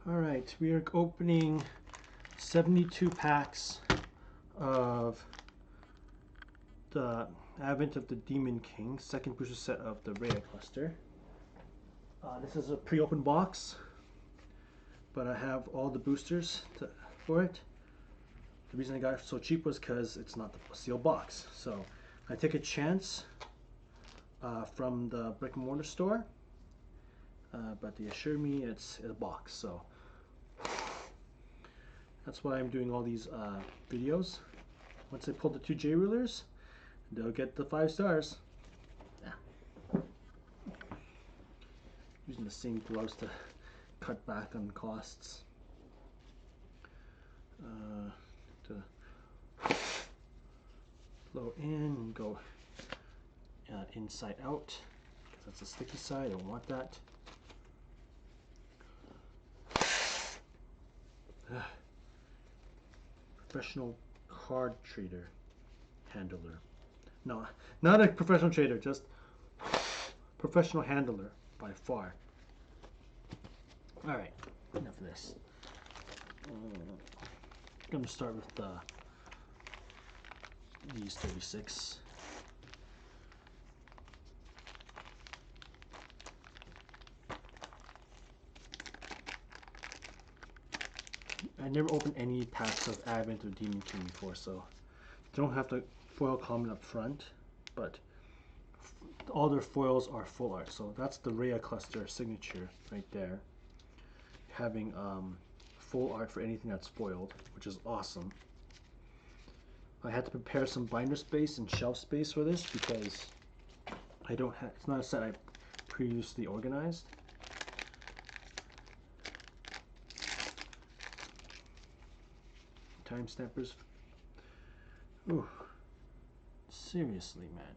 Alright, we are opening 72 packs of the Advent of the Demon King, second booster set of the Rhea cluster. This is a pre-opened box, but I have all the boosters for it. The reason I got it so cheap was because it's not the sealed box. So I took a chance from the brick and mortar store, but they assured me it's in a box. So that's why I'm doing all these videos. Once I pull the 2 J rulers, they'll get the 5 stars. Yeah. Using the same gloves to cut back on costs. To flow in and go inside out, because that's the sticky side. I don't want that. Professional card trader handler. No, not a professional trader, just professional handler by far. Alright, enough of this. I'm going to start with these 36. I never opened any packs of Advent or Demon King before, so don't have the foil common up front, but all their foils are full art. So that's the Rhea cluster signature right there, having full art for anything that's foiled, which is awesome. I had to prepare some binder space and shelf space for this because I don't have, it's not a set I previously organized. Time stampers. Ooh, seriously, man.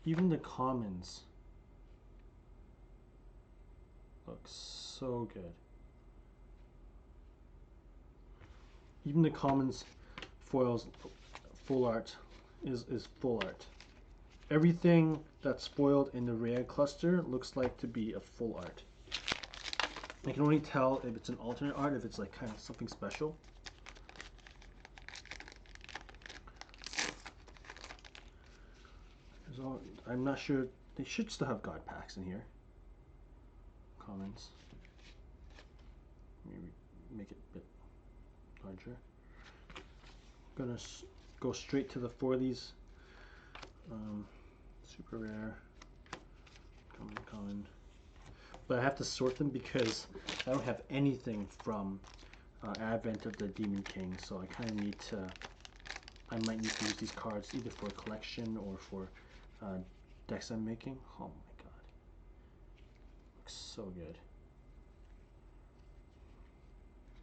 Even the commons look so good. Even the commons foils full art is full art. Everything that's foiled in the Rhea cluster looks like to be a full art. I can only tell if it's an alternate art, if it's like kind of something special. I'm not sure, they should still have God packs in here. Commons. Maybe make it a bit larger. I'm gonna go straight to the 4 of these. Super rare, common. But I have to sort them because I don't have anything from Advent of the Demon King, so I kind of need to, I might need to use these cards either for collection or for decks I'm making. Oh my god, looks so good.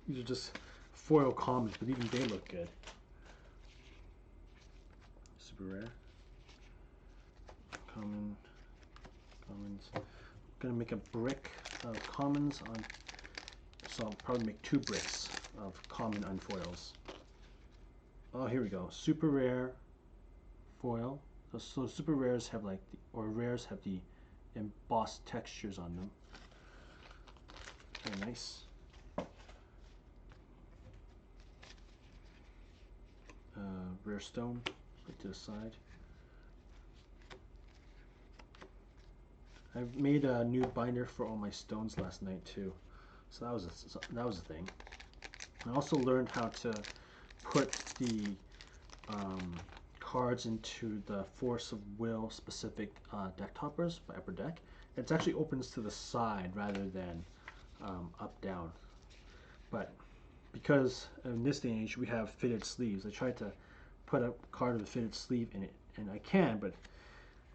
These are just foil commons, but even they look good. Super rare, commons. I'm gonna make a brick of commons on, so I'll probably make 2 bricks of common unfoils. Oh, here we go. Super rare foil. So super rares have like or rares have the embossed textures on them. Very nice. Rare stone, right to the side. I made a new binder for all my stones last night too, so that was a thing. I also learned how to put the cards into the Force of Will specific deck toppers by Upper Deck. It actually opens to the side rather than up down. But because in this day and age we have fitted sleeves, I tried to put a card with a fitted sleeve in it, and I can, but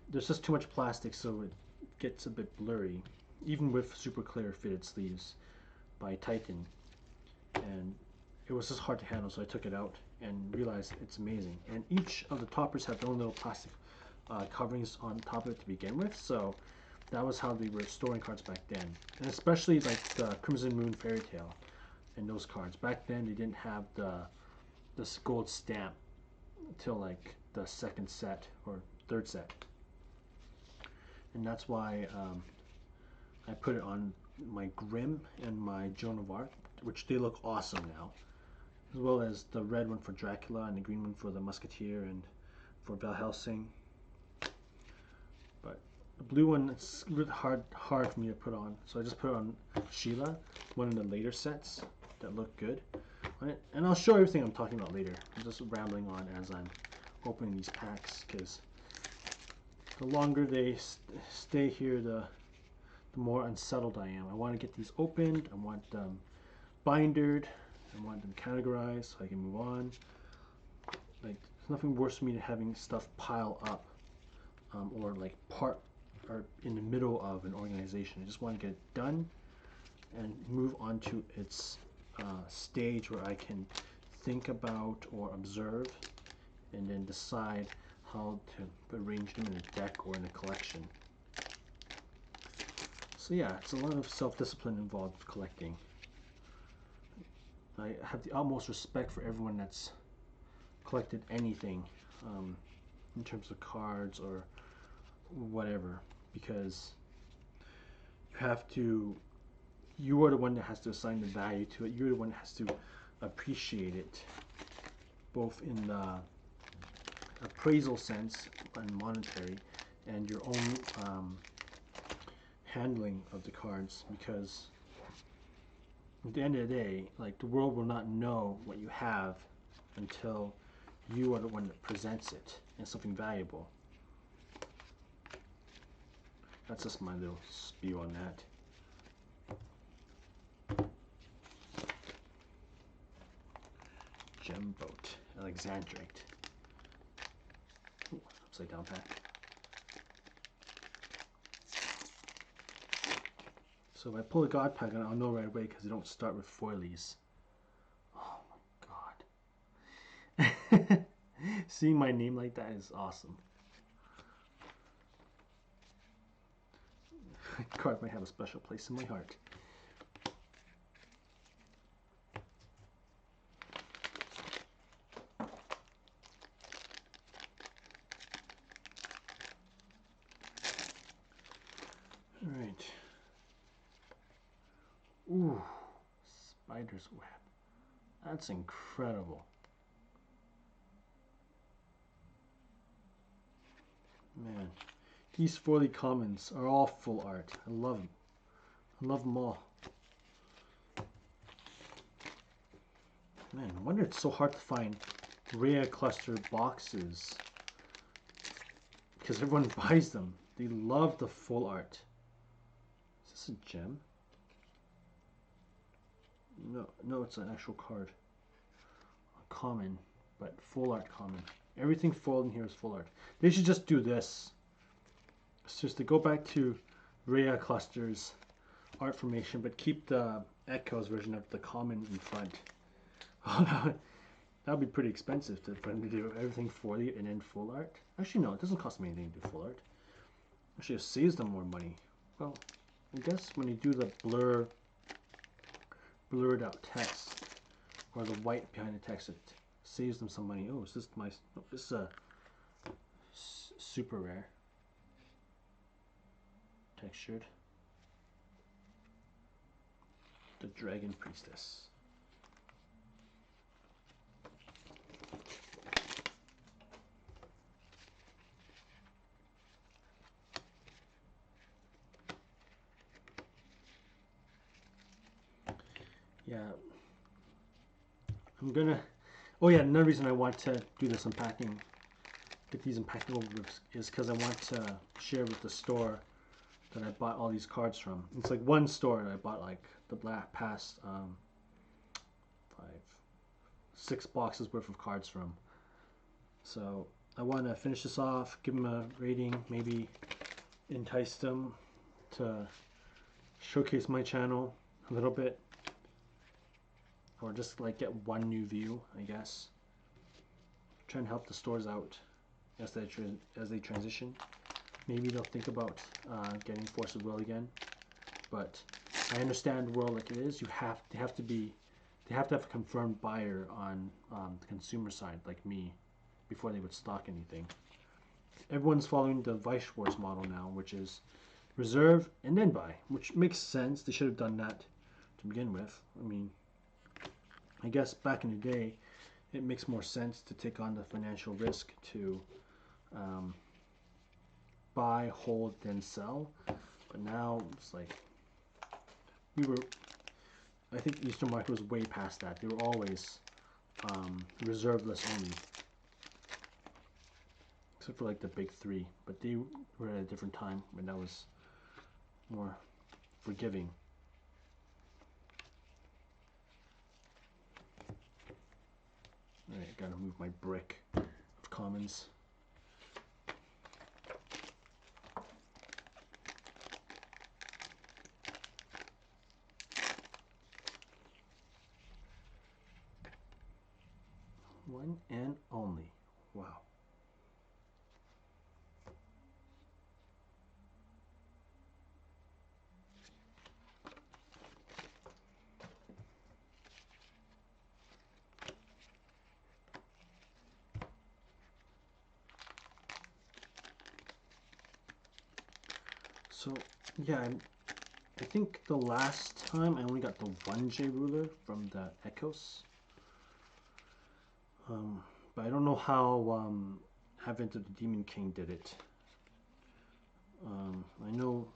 there's just too much plastic, so it gets a bit blurry, even with super clear fitted sleeves by Titan. And it was just hard to handle, so I took it out and realized it's amazing. And each of the toppers have their own little plastic coverings on top of it to begin with, so that was how they were storing cards back then. And especially like the Crimson Moon Fairy Tale and those cards. Back then they didn't have this gold stamp until like the 2nd set or 3rd set. And that's why I put it on my Grimm and my Joan of Arc, which they look awesome now, as well as the red one for Dracula and the green one for the Musketeer and for Van Helsing. But the blue one, it's really hard for me to put on, so I just put on Sheila, one of the later sets that look good on it. And I'll show everything I'm talking about later. I'm just rambling on as I'm opening these packs, because the longer they stay here, the more unsettled I am. I want to get these opened, I want them bindered, I want them categorized so I can move on. Like, there's nothing worse for me than having stuff pile up or like part or in the middle of an organization. I just want to get it done and move on to its stage where I can think about or observe and then decide how to arrange them in a deck or in a collection. So yeah, it's a lot of self-discipline involved with collecting. I have the utmost respect for everyone that's collected anything in terms of cards or whatever, because you are the one that has to assign the value to it. You're the one that has to appreciate it, both in the appraisal sense and monetary, and your own handling of the cards, because at the end of the day, like, the world will not know what you have until you are the one that presents it as something valuable. That's just my little spew on that. Gem boat, Alexandrite. Ooh, upside down pack. So if I pull a God pack, I'll know right away because they don't start with foilies. Oh my god. Seeing my name like that is awesome. Card might have a special place in my heart. Alright. Ooh, Spider's Web. That's incredible. Man, these 40 commons are all full art. I love them. I love them all. Man, no wonder it's so hard to find rare cluster boxes, because everyone buys them. They love the full art. Is this a gem? No, it's an actual card. A common, but full art common. Everything full in here is full art. They should just do this. Seriously, go back to Rhea Cluster's art formation, but keep the Echoes version of the common in front. That would be pretty expensive for them to do everything 40 and then full art. Actually, no, it doesn't cost me anything to do full art. Actually, it saves them more money. Well, I guess when you do the blurred out text, or the white behind the text, it saves them some money. Oh, is this my? Oh, this is a super rare textured. The Dragon Priestess. Yeah, I'm gonna. Oh yeah, another reason I want to do this unpacking, get these unpacking overviews, is because I want to share with the store that I bought all these cards from. It's like one store that I bought like the past 6 boxes worth of cards from. So I want to finish this off, give them a rating, maybe entice them to showcase my channel a little bit, or just like get one new view, I guess. Try and help the stores out as they transition. Maybe they'll think about getting Force of Will again. But I understand the world like it is. They have to have a confirmed buyer on the consumer side, like me, before they would stock anything. Everyone's following the Vice Wars model now, which is reserve and then buy, which makes sense. They should have done that to begin with. I mean, I guess back in the day, it makes more sense to take on the financial risk to buy, hold, then sell. But now it's like I think Eastern market was way past that. They were always reserve list only, except for like the big three. But they were at a different time when that was more forgiving. Alright, I gotta move my brick of commons. One and only. Wow. So, yeah, I think the last time I only got the 1J ruler from the Echoes. But I don't know how Advent of the Demon King did it. I know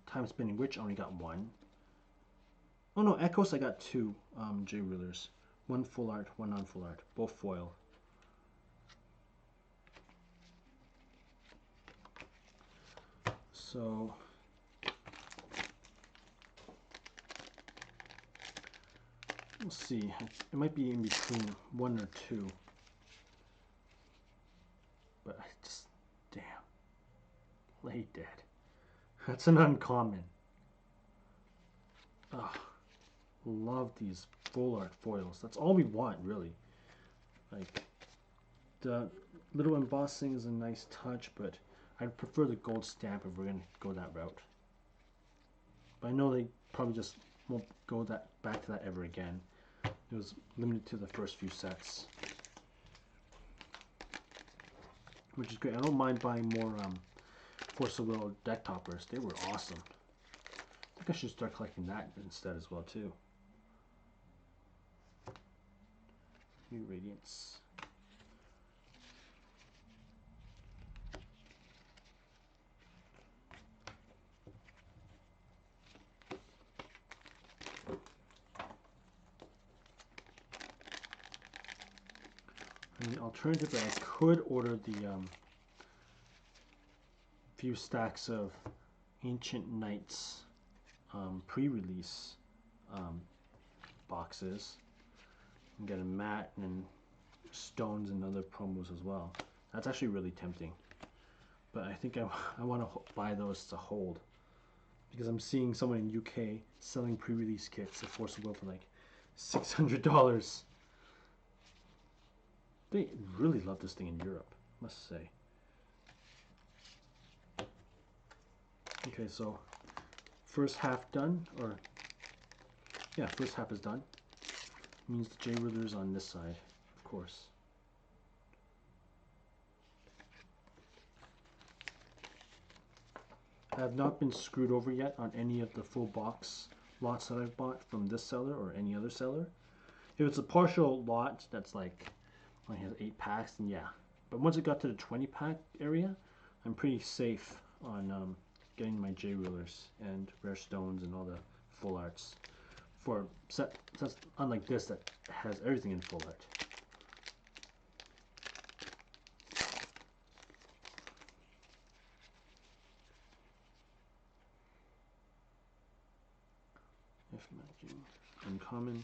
Time Spinning Witch only got one. Oh no, Echoes I got two J rulers. One full art, one non-full art, both foil. So we'll see. It might be in between one or two. But I just, damn. Lay dead. That's an uncommon. Oh, love these full art foils. That's all we want, really. Like, the little embossing is a nice touch, but I'd prefer the gold stamp if we're going to go that route. But I know they probably just won't go back to that ever again. It was limited to the first few sets, which is great. I don't mind buying more Force of Will deck toppers. They were awesome. I think I should start collecting that instead as well too. New Radiance. And the alternative, I could order the few stacks of Ancient Knights pre-release boxes and get a mat and stones and other promos as well. That's actually really tempting, but I think I want to buy those to hold, because I'm seeing someone in UK selling pre-release kits of Force of Will for like $600. They really love this thing in Europe, I must say. Okay, so first half done, or yeah, first half is done. Means the J ruler is on this side, of course. I have not been screwed over yet on any of the full box lots that I've bought from this seller or any other seller. If it's a partial lot that's like only has 8 packs, then yeah. But once it got to the 20 pack area, I'm pretty safe on getting my J rulers and rare stones and all the full arts for sets unlike this that has everything in full art. If matching uncommon.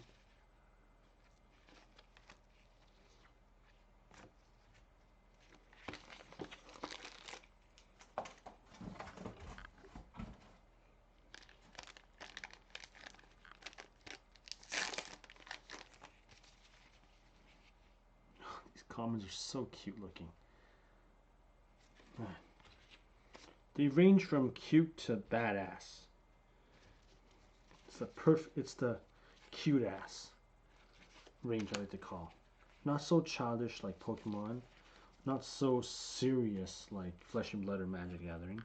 Commons are so cute looking. They range from cute to badass. It's the cute ass range I like to call. Not so childish like Pokemon, not so serious like Flesh and Blood or Magic Gathering,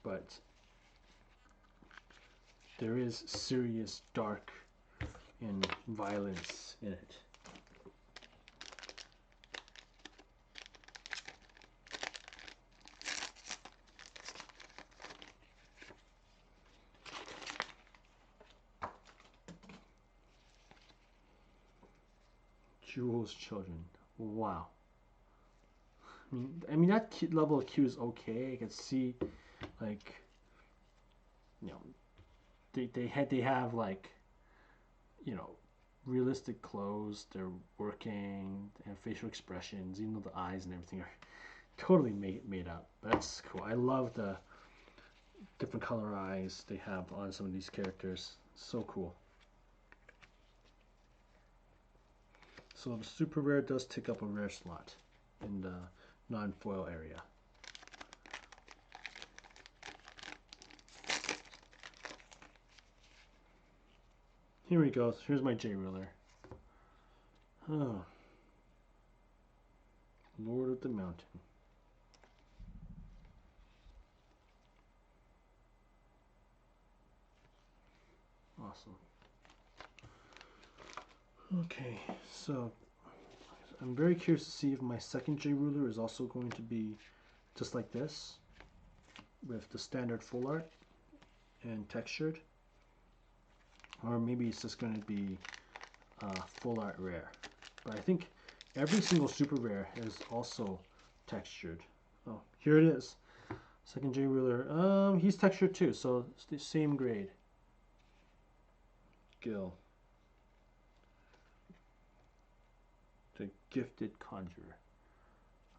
but there is serious dark and violence in it. Jules Children. Wow. I mean that level of Q is okay. I can see, like, you know, they have, like, you know, realistic clothes. They're working. They have facial expressions. Even though the eyes and everything are totally made up. But that's cool. I love the different color eyes they have on some of these characters. So cool. So the super rare does take up a rare slot in the non-foil area. Here we go. Here's my J ruler. Oh. Lord of the Mountain. Awesome. Okay, so I'm very curious to see if my second J ruler is also going to be just like this, with the standard full art and textured, or maybe it's just going to be full art rare. But I think every single super rare is also textured. Oh, here it is. Second J ruler. He's textured too, so it's the same grade. Gil. The Gifted Conjurer.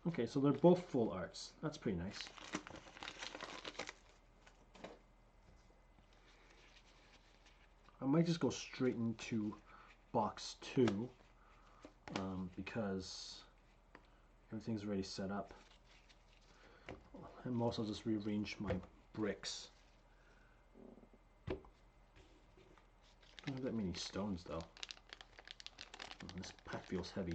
Okay, so they're both full arts. That's pretty nice. I might just go straight into box 2 because everything's already set up. And most I'll just rearrange my bricks. Don't have that many stones though. Oh, this pack feels heavy.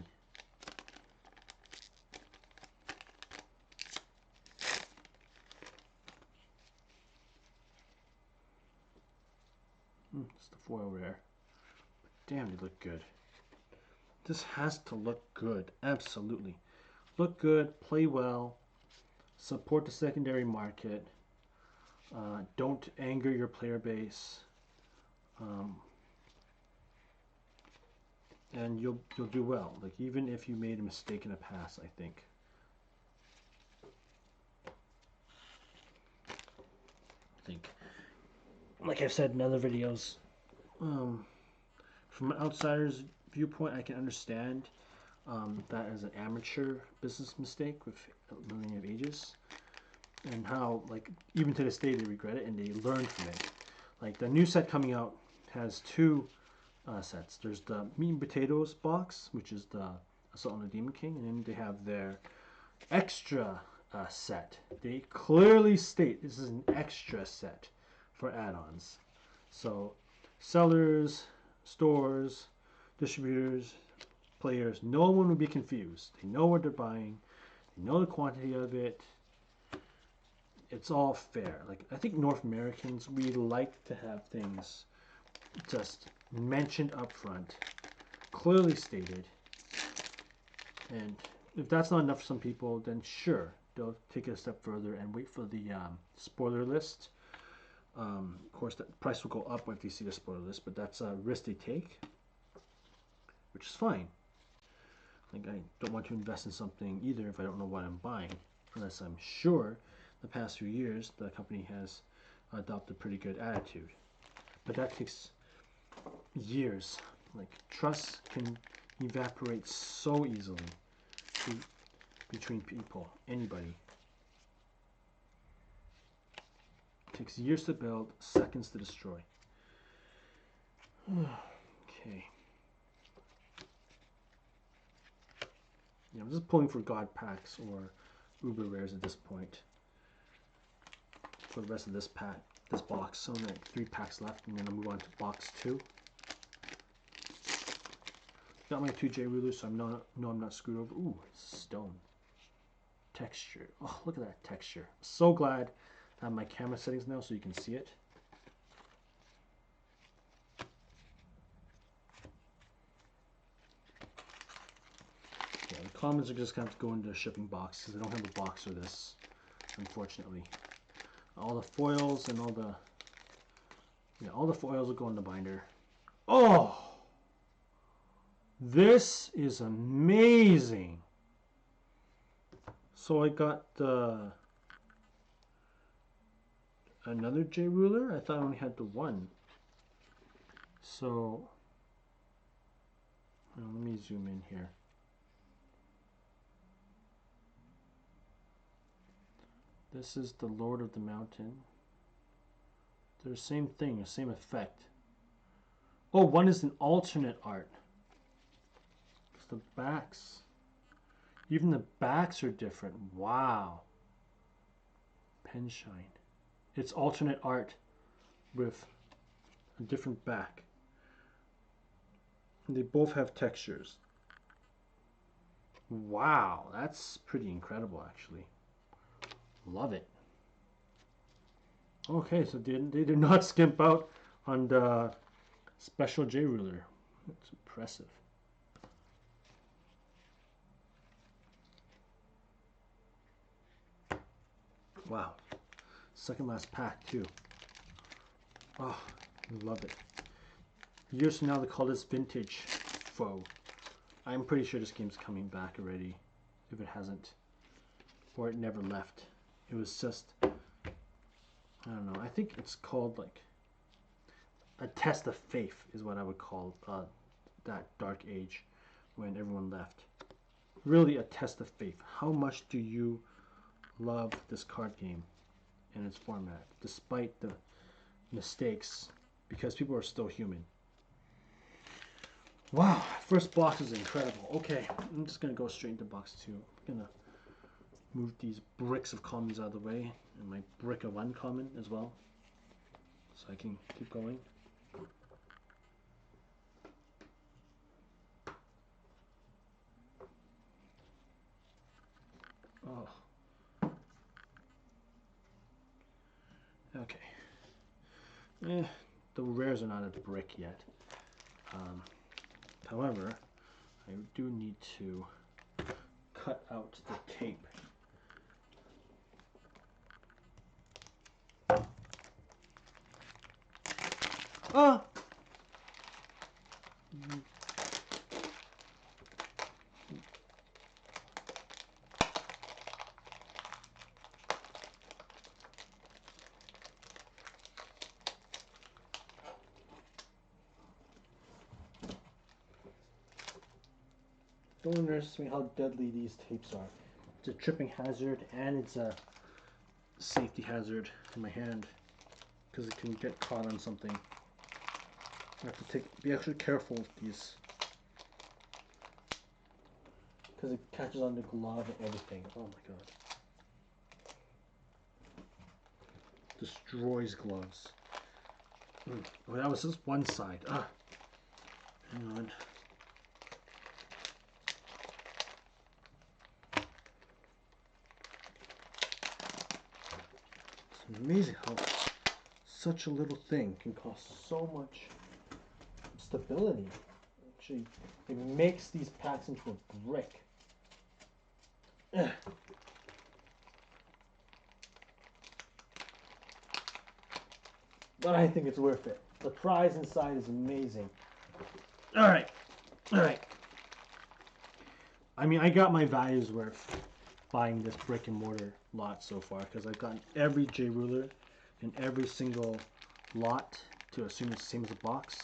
It's the foil rare. But damn, they look good. This has to look good. Absolutely. Look good, play well, support the secondary market, don't anger your player base, and you'll do well. Like, even if you made a mistake in the past, I think. Like I've said in other videos, from an outsider's viewpoint, I can understand that as an amateur business mistake with Millennium of Ages, and how, like, even to this day they regret it and they learn from it. Like, the new set coming out has two sets. There's the meat and potatoes box, which is the Assault on the Demon King, and then they have their extra set. They clearly state this is an extra set for add-ons. So sellers, stores, distributors, players, no one would be confused. They know what they're buying. They know the quantity of it. It's all fair. Like, I think North Americans, we like to have things just mentioned up front, clearly stated. And if that's not enough for some people, then sure, they'll take it a step further and wait for the spoiler list. Of course, the price will go up if they see the spoiler list, but that's a risk they take, which is fine. Like, I don't want to invest in something either if I don't know what I'm buying, unless I'm sure the past few years the company has adopted a pretty good attitude. But that takes years. Like, trust can evaporate so easily between people, anybody. It takes years to build, seconds to destroy. Okay. Yeah, I'm just pulling for God packs or Uber rares at this point. For the rest of this pack, this box, so like 3 packs left, and then I'll move on to box 2. Got my 2 J rulers, so I'm not screwed over. Ooh, stone texture. Oh, look at that texture. So glad I have my camera settings now so you can see it. Commons are just going to have to go into a shipping box because I don't have a box for this, unfortunately. All the foils and all the foils will go in the binder. Oh, this is amazing. So I got another J ruler. I thought I only had the one. So let me zoom in here. This is the Lord of the Mountain. They're the same thing, the same effect. Oh, one is an alternate art. It's the backs. Even the backs are different. Wow. Pen shine. It's alternate art with a different back. And they both have textures. Wow, that's pretty incredible actually. Love it. Okay, so they did not skimp out on the special J ruler. It's impressive. Wow. Second last pack too. Oh, I love it. Years from now they call this vintage FOW. I'm pretty sure this game's coming back already, if it hasn't. Or it never left. It was just, I don't know, I think it's called like a test of faith is what I would call that dark age when everyone left. Really a test of faith. How much do you love this card game and its format, despite the mistakes, because people are still human. Wow, first box is incredible. Okay, I'm just gonna go straight into box 2. I'm gonna move these bricks of commons out of the way, and my brick of uncommon as well, so I can keep going. Oh. Okay. The rares are not a brick yet. However, I do need to cut out the tape. Ah! Don't underestimate how deadly these tapes are. It's a tripping hazard and it's a safety hazard in my hand because it can get caught on something. I have to be extra careful with these because it catches on the glove and everything. Oh my god. Destroys gloves. Oh, that was just one side. Ah. Hang on. It's amazing how such a little thing can cause so much stability. Actually, it makes these packs into a brick. Ugh. But I think it's worth it. The prize inside is amazing. Alright. Alright. I mean, I got my values worth buying this brick and mortar lot so far because I've gotten every J ruler in every single lot to assume it's the same as a box.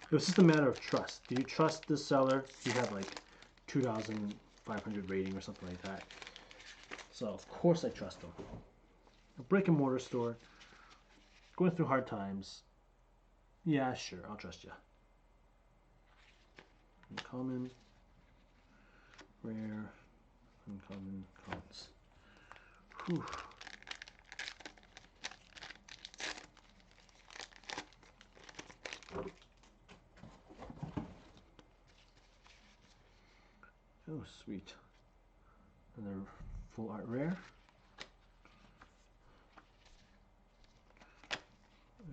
It was just a matter of trust. Do you trust this seller? You have like 2,500 rating or something like that. So of course I trust them. A brick and mortar store, going through hard times. Yeah, sure, I'll trust you. Uncommon, rare, uncommon, commons. Whew. Oh, sweet. Another full art rare.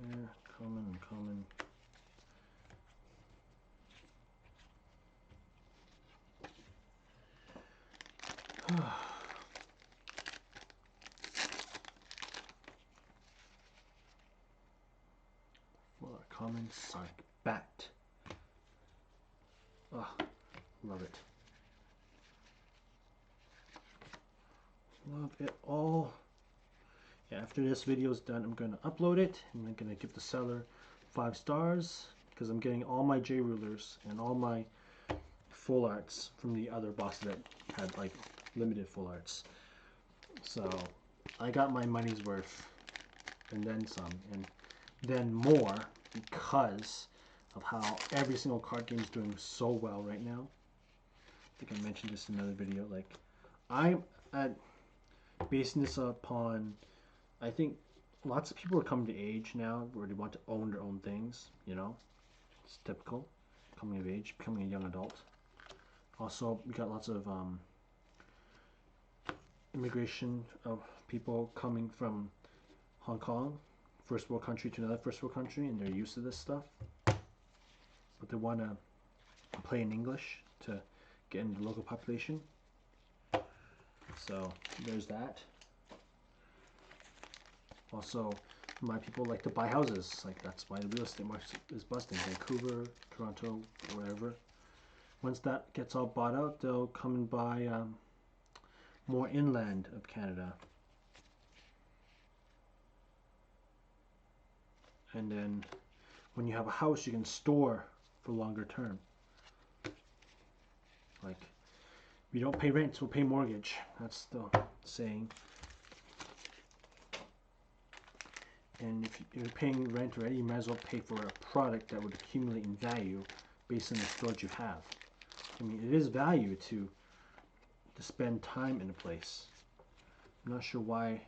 Rare, common, uncommon. Common Sonic Bat. Oh, love it. Love it all. Yeah, after this video is done, I'm going to upload it, and I'm going to give the seller 5 stars, because I'm getting all my J rulers and all my full arts from the other bosses that had like limited full arts. So I got my money's worth, and then some, and then more, because of how every single card game is doing so well right now. I think I mentioned this in another video. Like, I'm basing this upon, I think lots of people are coming to age now where they want to own their own things, you know. It's typical, coming of age, becoming a young adult. Also, we got lots of immigration of people coming from Hong Kong, first world country, to another first world country, and they're used to this stuff. But they want to play in English to get into the local population. So there's that. Also, my people like to buy houses. Like, that's why the real estate market is busting. Vancouver, Toronto, wherever. Once that gets all bought out, they'll come and buy more inland of Canada. And then when you have a house, you can store for longer term. Like, we don't pay rent, we'll pay mortgage. That's the saying. And if you're paying rent already, you might as well pay for a product that would accumulate in value based on the storage you have. I mean, it is value to spend time in a place. I'm not sure why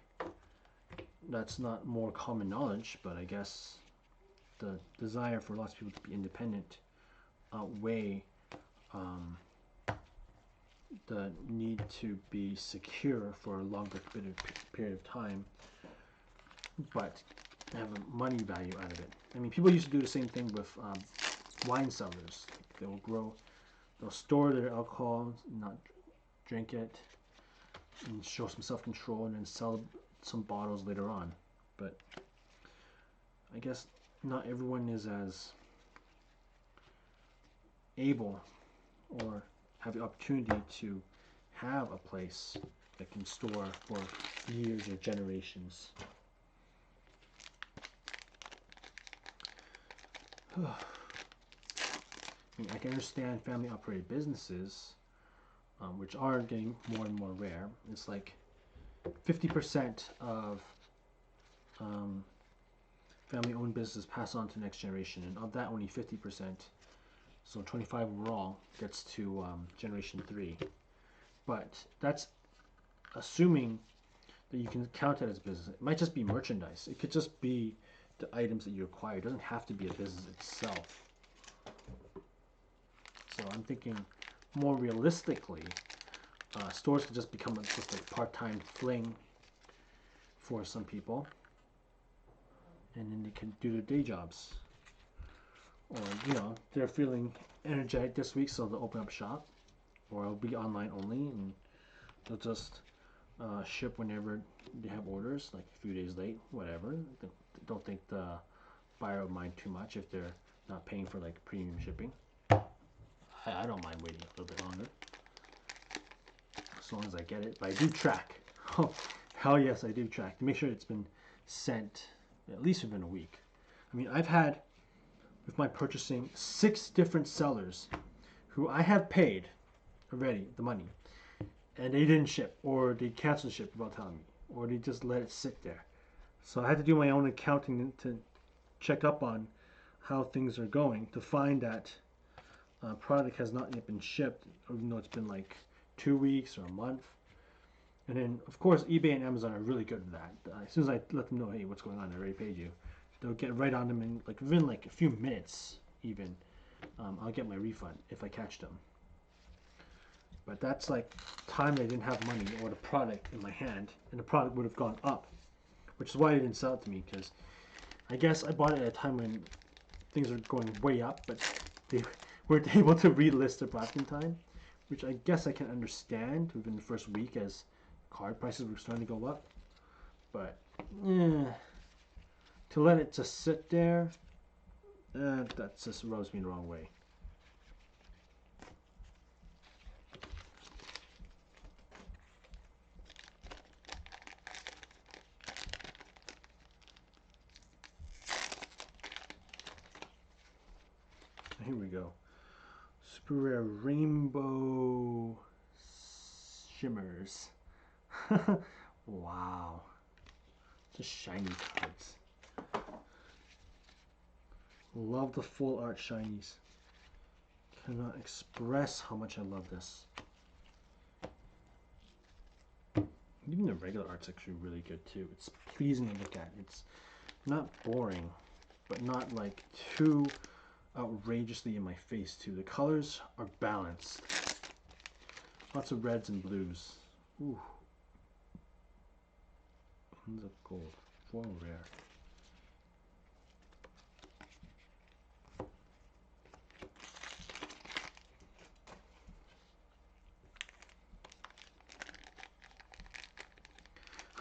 that's not more common knowledge, but I guess the desire for lots of people to be independent outweigh the need to be secure for a longer period of time, but have a money value out of it. I mean, people used to do the same thing with wine cellars. They'll store their alcohol, not drink it, and show some self-control, and then sell some bottles later on. But I guess not everyone is as able or have the opportunity to have a place that can store for years or generations. I mean, I can understand family-operated businesses, which are getting more and more rare. It's like 50% of family-owned businesses pass on to the next generation, and of that, only 50%, so 25 overall, gets to generation 3. But that's assuming that you can count it as a business. It might just be merchandise. It could just be the items that you acquire. It doesn't have to be a business itself. So I'm thinking more realistically, stores could just become just a part-time fling for some people, and then they can do their day jobs. Or, you know, they're feeling energetic this week, so they'll open up shop, or it'll be online only, and they'll just ship whenever they have orders, like a few days late, whatever. Don't think the buyer will mind too much if they're not paying for like premium shipping. I don't mind waiting a little bit longer, as long as I get it. But I do track. Oh, hell yes, I do track to make sure it's been sent at least within a week. I mean, I've had, with my purchasing, 6 different sellers who I have paid already the money, and they didn't ship, or they canceled ship without telling me, or they just let it sit there. So I had to do my own accounting to check up on how things are going, to find that product has not yet been shipped, even though it's been like 2 weeks or a month. And then, of course, eBay and Amazon are really good at that. As soon as I let them know, hey, what's going on, I already paid you, they'll get right on them, and like within like a few minutes even, I'll get my refund if I catch them. But that's like time I didn't have money or the product in my hand, and the product would have gone up, which is why they didn't sell it to me, because I guess I bought it at a time when things are going way up, but they weren't able to relist the product in time, which I guess I can understand within the first week as card prices were starting to go up. But to let it just sit there That just rubs me the wrong way. Here we go. Super rare rainbow shimmers. Wow. Just shiny cards. Love the full art shinies. Cannot express how much I love this. Even the regular art's actually really good too. It's pleasing to look at. It's not boring, but not like too outrageously in my face too. The colors are balanced. Lots of reds and blues. Ooh. Tons of gold. Foil rare.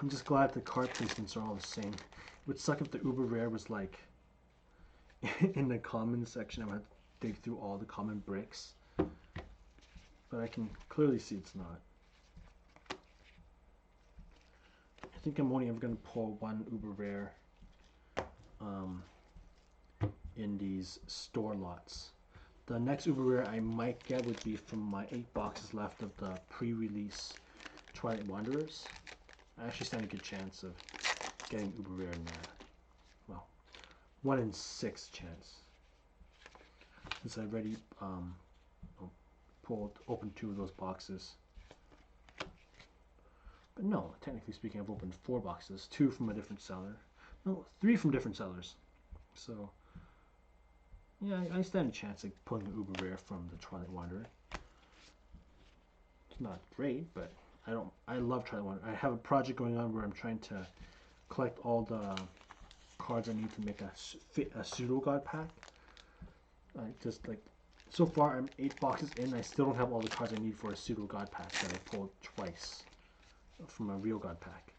I'm just glad the card placements are all the same. It would suck if the uber rare was like in the common section. I would have to dig through all the common bricks. But I can clearly see it's not. I think I'm only ever going to pull one uber rare in these store lots. The next uber rare I might get would be from my 8 boxes left of the pre-release Twilight Wanderers. I actually stand a good chance of getting uber rare in there. Well, 1 in 6 chance. Since I already opened 2 of those boxes. But no, technically speaking, I've opened 4 boxes. 2 from a different seller. No, 3 from different sellers. So, yeah, I stand a chance of pulling the uber rare from the Twilight Wanderer. It's not great, but I love Twilight Wanderer. I have a project going on where I'm trying to collect all the cards I need to make a pseudo god pack. Just like so far, I'm 8 boxes in. I still don't have all the cards I need for a pseudo god pack that I pulled twice from a real god pack.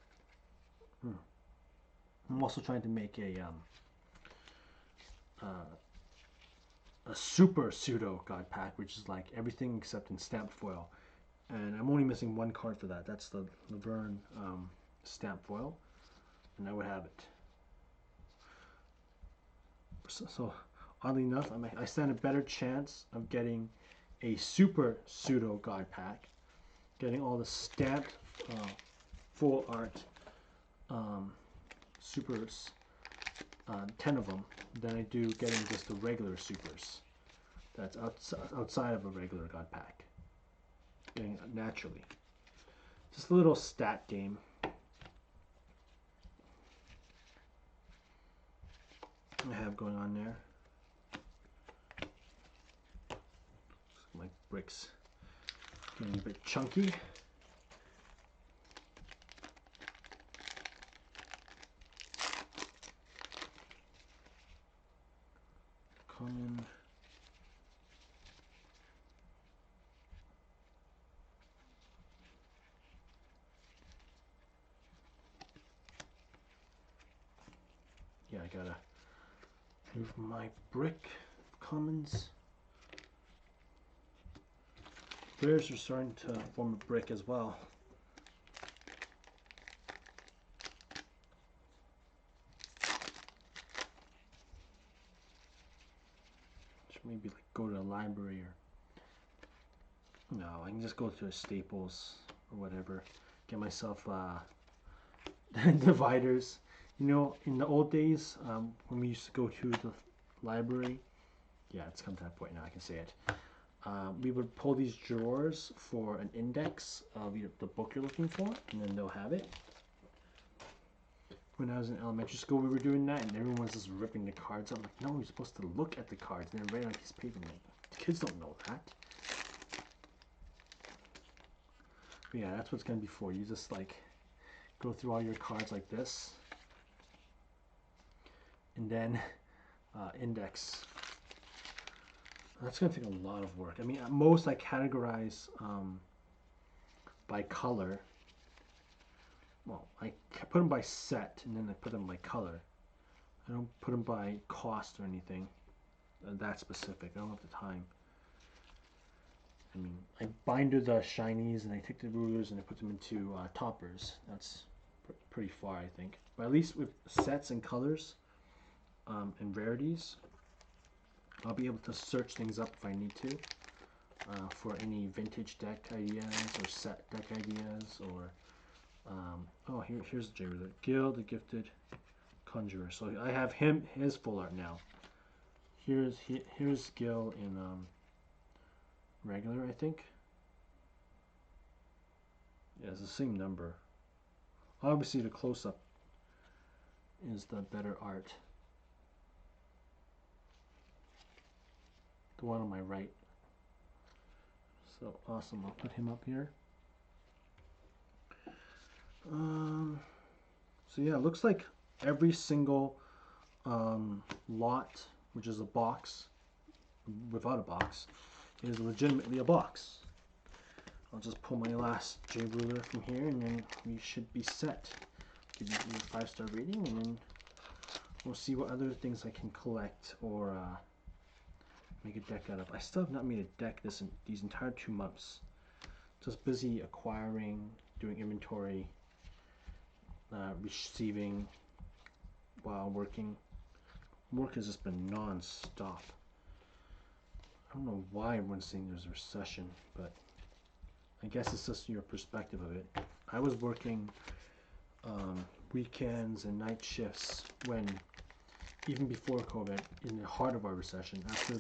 I'm also trying to make a super pseudo god pack, which is like everything except in stamped foil. And I'm only missing 1 card for that. That's the Laverne stamp foil, and I would have it. So oddly enough, I stand a better chance of getting a super pseudo god pack, getting all the stamped full art supers, 10 of them, than I do getting just the regular supers. That's outside of a regular god pack. Getting it naturally. Just a little stat game. I have going on there. My bricks getting a bit chunky. Common. Yeah, I gotta move my brick commons. Rares are starting to form a brick as well. Should maybe like go to a library or no, I can just go to a Staples or whatever. Get myself dividers. You know, in the old days, when we used to go to the library, yeah, it's come to that point now, I can say it. We would pull these drawers for an index of the book you're looking for, and then they'll have it. When I was in elementary school, we were doing that, and everyone was just ripping the cards up. I'm like, no, you're supposed to look at the cards and then write on a piece of paper. Like, kids don't know that. But yeah, that's what's going to be for. You just like go through all your cards like this, and then index. That's going to take a lot of work. I mean, at most I categorize by color. Well, I put them by set, and then I put them by color. I don't put them by cost or anything. that specific. I don't have the time. I mean, I binder the shinies and I take the rulers and I put them into toppers. That's pretty far, I think. But at least with sets and colors and rarities, I'll be able to search things up if I need to for any vintage deck ideas or set deck ideas or oh, here's the J-Ruler. Gil, the Gifted Conjurer. So I have his full art now. Here's Gil in regular, I think. Yeah, it's the same number. Obviously, the close-up is the better art. The one on my right. So awesome. I'll put him up here. So yeah, it looks like every single lot, which is a box without a box, is legitimately a box. I'll just pull my last J-Ruler from here and then we should be set. Give you a 5-star rating and then we'll see what other things I can collect or make a deck out of. I still have not made a deck these entire 2 months. Just busy acquiring, doing inventory, receiving while working. Work has just been non-stop. I don't know why everyone's saying there's a recession, but I guess it's just your perspective of it. I was working weekends and night shifts when, even before COVID, in the heart of our recession, after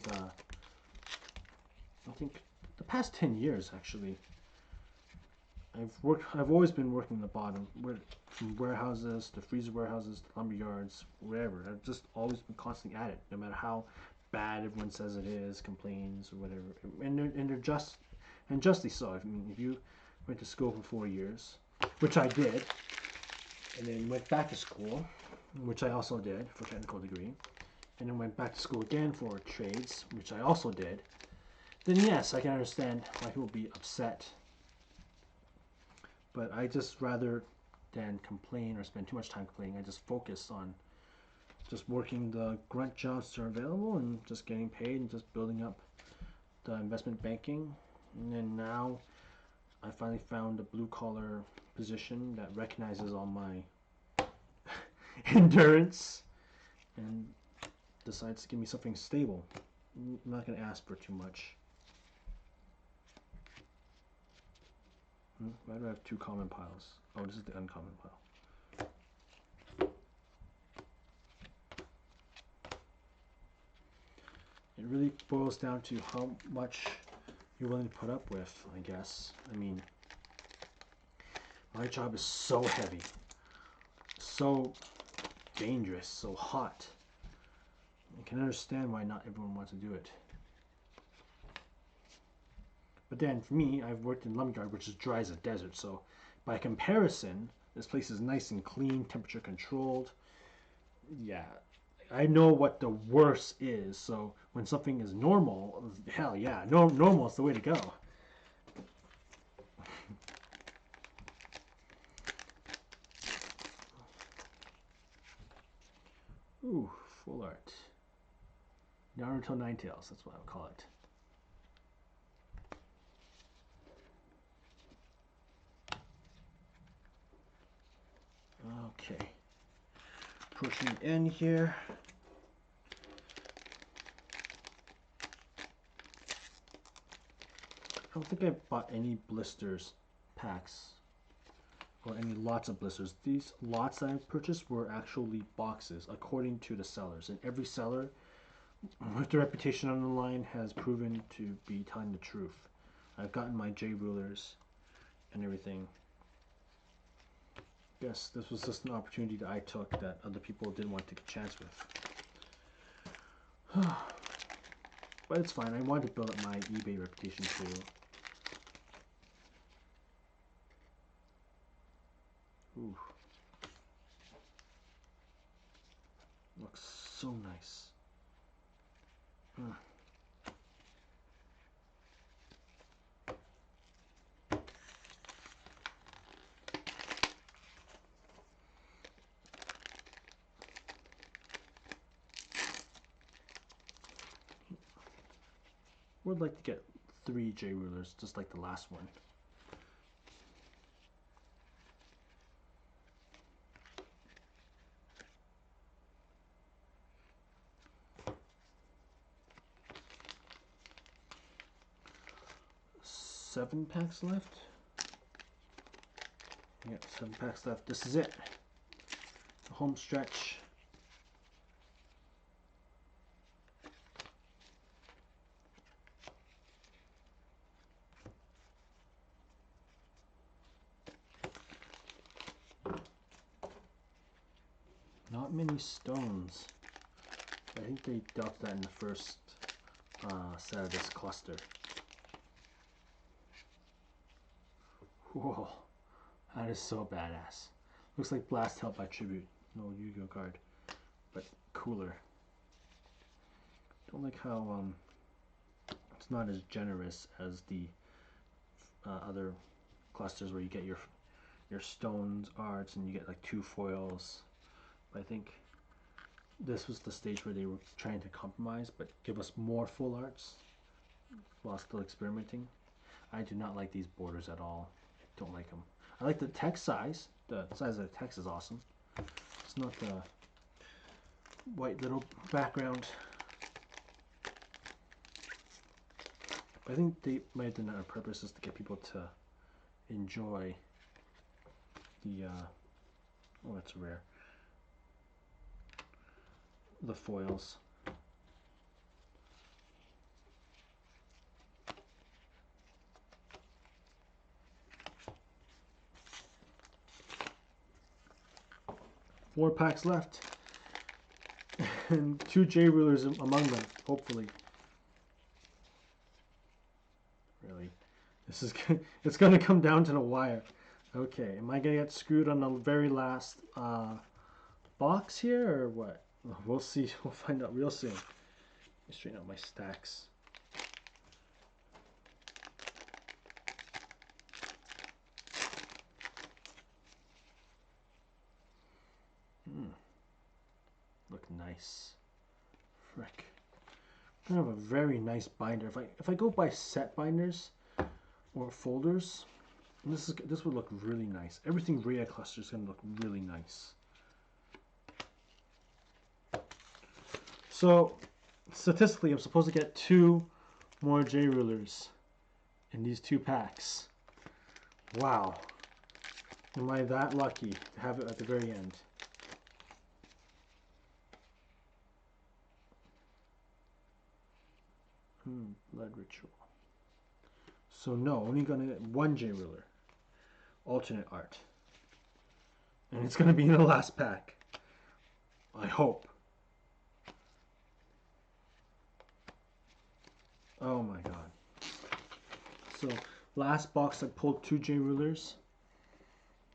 I think the past 10 years actually, I've always been working the bottom, from warehouses to freezer warehouses to lumber yards, wherever. I've just always been constantly at it, no matter how bad everyone says it is, complains or whatever, and they're just, and justly so. I mean, if you went to school for 4 years, which I did, and then went back to school, which I also did for a technical degree, and then went back to school again for trades, which I also did, then yes, I can understand why people would be upset. But I just, rather than complain or spend too much time complaining, I just focus on just working the grunt jobs that are available and just getting paid and just building up the investment banking. And then now I finally found a blue collar position that recognizes all my endurance and decides to give me something stable. I'm not going to ask for too much. Why do I have 2 common piles? Oh, this is the uncommon pile. It really boils down to how much you're willing to put up with, I guess. I mean, my job is so heavy, so dangerous, so hot. I can understand why not everyone wants to do it. But then, for me, I've worked in lumberyard, which is dry as a desert, so by comparison, this place is nice and clean, temperature controlled. Yeah, I know what the worst is, so when something is normal, hell yeah, normal is the way to go. Ooh, full art. Naruto Ninetales, that's what I would call it. Okay, pushing in here. I don't think I bought any blisters packs or any lots of blisters. These lots that I purchased were actually boxes according to the sellers, and every seller with the reputation on the line has proven to be telling the truth. I've gotten my J-Rulers and everything. Yes, this was just an opportunity that I took that other people didn't want to take a chance with. But it's fine. I wanted to build up my eBay reputation too. Ooh. Looks so nice. Would like to get 3 J rulers, just like the last one. Seven packs left. Yeah, 7 packs left. This is it. The home stretch. Not many stones. I think they dealt that in the first set of this cluster. Whoa, that is so badass. Looks like Blast Help by Tribute. No Yu-Gi-Oh card, but cooler. Don't like how it's not as generous as the other clusters where you get your stones arts and you get like 2 foils. But I think this was the stage where they were trying to compromise but give us more full arts while still experimenting. I do not like these borders at all. Don't like them. I like the text size. The size of the text is awesome. It's not the white little background. I think they might have done that on purpose, just to get people to enjoy the oh, that's rare. The foils. Four packs left, and 2 J rulers among them, hopefully. Really, this is it's gonna come down to the wire. Okay, am I gonna get screwed on the very last box here, or what? We'll see. We'll find out real soon. Let me straighten out my stacks. Look nice. Frick. I have a very nice binder. If I go by set binders or folders, this would look really nice. Everything Rhea cluster is gonna look really nice. So statistically, I'm supposed to get 2 more J rulers in these 2 packs. Wow. Am I that lucky to have it at the very end? Blood Ritual. So no, only gonna get 1 J ruler. Alternate art. And it's gonna be in the last pack. I hope. Oh my god. So last box I pulled 2 J rulers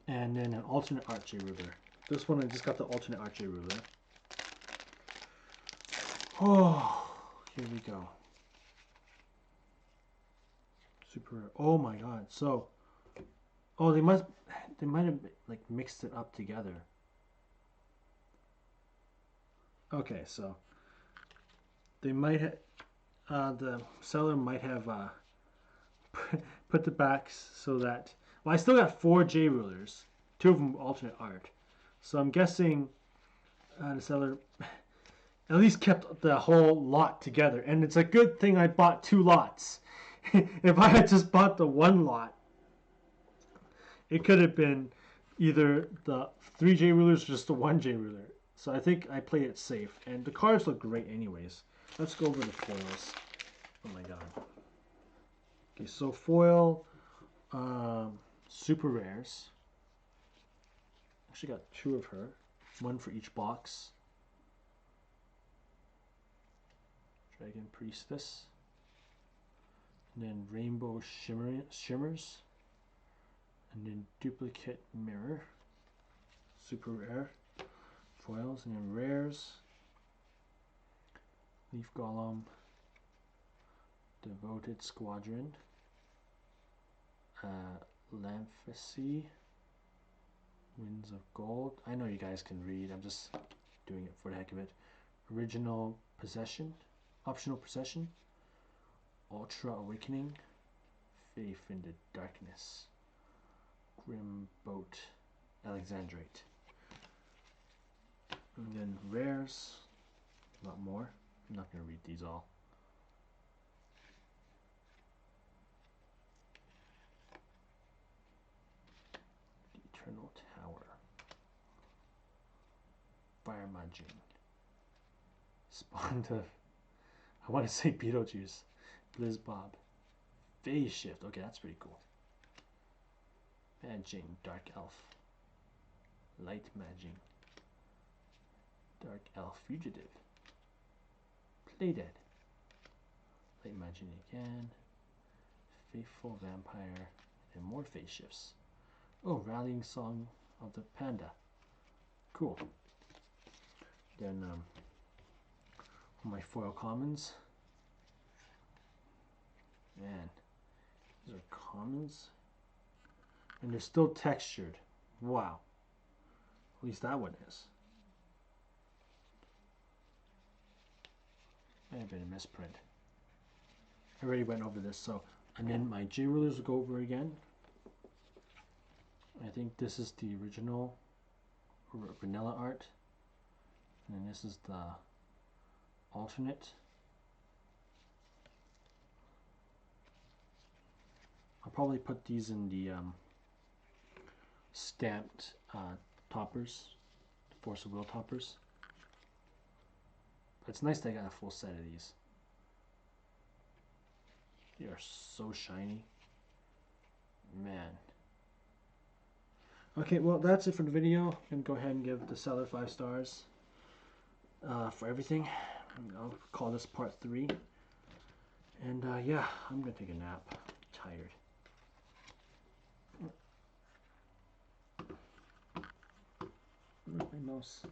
and then an alternate art J ruler. This one I just got the alternate art J ruler. Oh, here we go. Super. Oh my god. So, oh, they might have like mixed it up together. Okay, so they might have the seller might have put the backs so that, well, I still got 4 J rulers, 2 of them alternate art. So I'm guessing the seller at least kept the whole lot together, and it's a good thing I bought 2 lots. If I had just bought the 1 lot, it could have been either the 3 J rulers or just the 1 J ruler. So I think I played it safe, and the cards look great anyways. Let's go over the foils. Oh my god. Okay, so foil, super rares. Actually got 2 of her, 1 for each box. Dragon Priestess. And then Rainbow Shimmers. And then Duplicate Mirror. Super rare. Foils, and then rares. Leaf Golem. Devoted Squadron. Lamphacy. Winds of Gold. I know you guys can read. I'm just doing it for the heck of it. Original Possession. Optional Possession. Ultra Awakening, Faith in the Darkness, Grim Boat, Alexandrite. And then rares, a lot more. I'm not going to read these all. Eternal Tower, Fire Majin, Spawn of, I want to say Beetlejuice, Blizz Bob, Phase Shift, okay, that's pretty cool. Majin, Dark Elf, Light Majin, Dark Elf Fugitive, Playdead, Light Majin again, Faithful Vampire, and more Phase Shifts. Oh, Rallying Song of the Panda. Cool. Then my foil commons. Man, these are commons. And they're still textured. Wow. At least that one is. Might have been a misprint. I already went over this, so and then my J rulers will go over again. I think this is the original vanilla art, and then this is the alternate. I'll probably put these in the stamped toppers, Force of Will toppers. But it's nice that I got a full set of these. They are so shiny, man. Okay, well that's it for the video. I'm gonna go ahead and give the seller 5 stars for everything. I'll call this part 3. And yeah, I'm gonna take a nap. I'm tired. Where's my mouse?